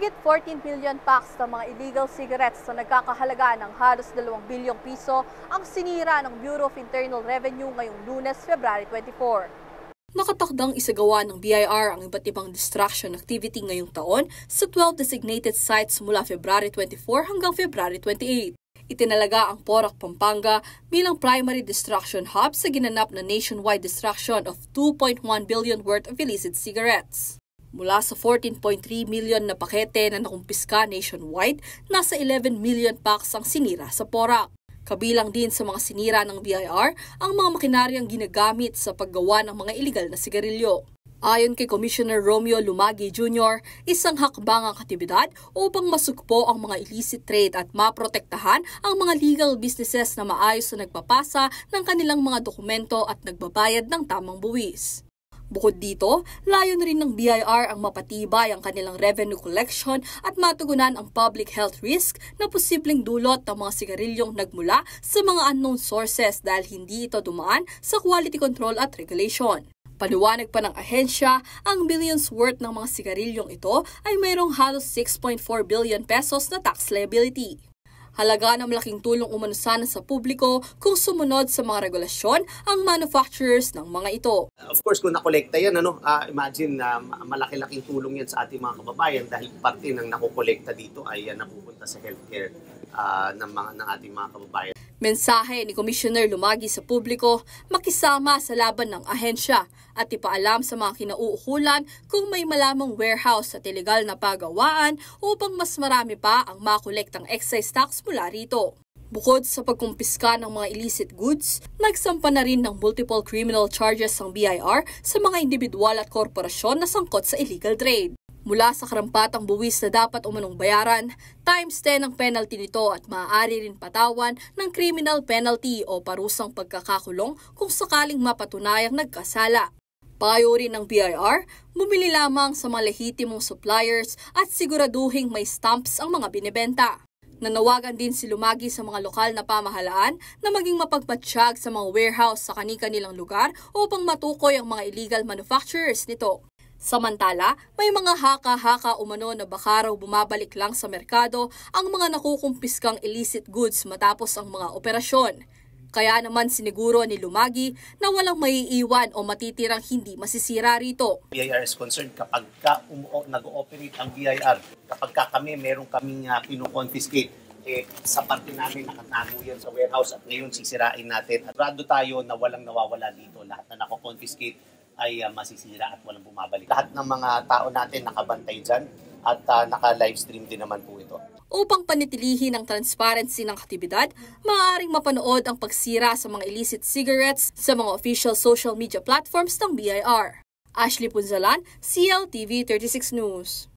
Mahigit 14 billion packs ng mga illegal cigarettes na nagkakahalaga ng halos 2 bilyong piso ang sinira ng Bureau of Internal Revenue ngayong Lunes, February 24. Nakatakdang isagawa ng BIR ang iba't ibang distraction activity ngayong taon sa 12 designated sites mula February 24 hanggang February 28. Itinalaga ang Porac, Pampanga bilang primary distraction hub sa ginanap na nationwide distraction of 2.1 billion worth of illicit cigarettes. Mula sa 14.3 million na pakete na nakumpiska nationwide, nasa 11 million packs ang sinira sa Porac. Kabilang din sa mga sinira ng BIR ang mga makinaryang ginagamit sa paggawa ng mga iligal na sigarilyo. Ayon kay Commissioner Romeo Lumagi Jr., isang hakbangang aktibidad upang masugpo ang mga illicit trade at maprotektahan ang mga legal businesses na maayos na nagpapasa ng kanilang mga dokumento at nagbabayad ng tamang buwis. Bukod dito, layon rin ng BIR ang mapatibay ang kanilang revenue collection at matugunan ang public health risk na posibleng dulot ng mga sigarilyong nagmula sa mga unknown sources dahil hindi ito dumaan sa quality control at regulation. Paliwanag pa ng ahensya, ang billions worth ng mga sigarilyong ito ay mayroong halos 6.4 billion pesos na tax liability. Halaga ng malaking tulong umano sana sa publiko kung sumunod sa mga regulasyon ang manufacturers ng mga ito. Of course, kung nakolekta yan, imagine na malaki-laking tulong yan sa ating mga kababayan dahil parte ng nakokolekta dito ay napupunta sa healthcare ng ating mga kababayan. Mensahe ni Commissioner Lumagi sa publiko, makisama sa laban ng ahensya at ipaalam sa mga kinauukulan kung may malamang warehouse at illegal na pagawaan upang mas marami pa ang makolektang excise tax mula rito. Bukod sa pagkumpiska ng mga illicit goods, nagsampa na rin ng multiple criminal charges ang BIR sa mga individual at korporasyon na sangkot sa illegal trade. Mula sa karampatang buwis na dapat umanong bayaran, times 10 ang penalty nito at maaari rin patawan ng criminal penalty o parusang pagkakakulong kung sakaling mapatunayang nagkasala. Payo rin ng BIR, bumili lamang sa mga lehitimong suppliers at siguraduhing may stamps ang mga binibenta. Nanawagan din si Lumagi sa mga lokal na pamahalaan na maging mapagpatsyag sa mga warehouse sa kani-kanilang lugar upang matukoy ang mga illegal manufacturers nito. Samantala, may mga haka-haka umano na baka raw bumabalik lang sa merkado ang mga nakukumpiskang illicit goods matapos ang mga operasyon. Kaya naman siniguro ni Lumagi na walang maiiwan o matitirang hindi masisira rito. BIR is concerned kapag nag-ooperate ang BIR, kapag meron kaming kinu-confiscate, sa parte namin nakatago yan sa warehouse at ngayon sisirain natin. At rado tayo na walang nawawala dito. Lahat na nako-confiscate ay masisira at walang bumabalik. Lahat ng mga tao natin nakabantay dyan at naka-livestream din naman po ito. Upang panitilihin ang transparency ng aktibidad, maaaring mapanood ang pagsira sa mga illicit cigarettes sa mga official social media platforms ng BIR. Ashley Punzalan, CLTV 36 News.